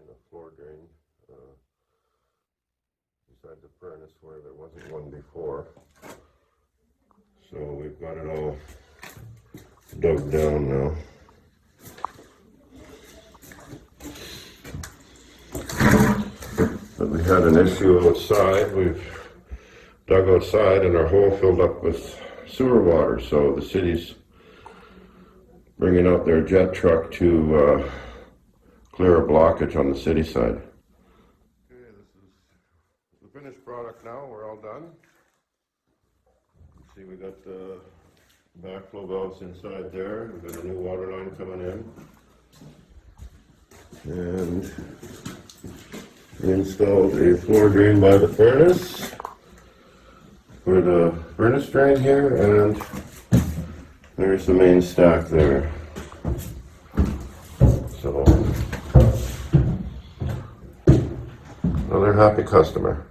a floor drain beside the furnace where there wasn't one before. So we've got it all dug down now. But we had an issue outside. We've dug outside and our hole filled up with sewer water. So the city's bringing out their jet truck to clear a blockage on the city side. Okay, this is the finished product now. We're all done. See, we got the backflow valves inside there. We've got a new water line coming in. And we installed a floor drain by the furnace for the furnace drain here, and there's the main stack there. So, another happy customer.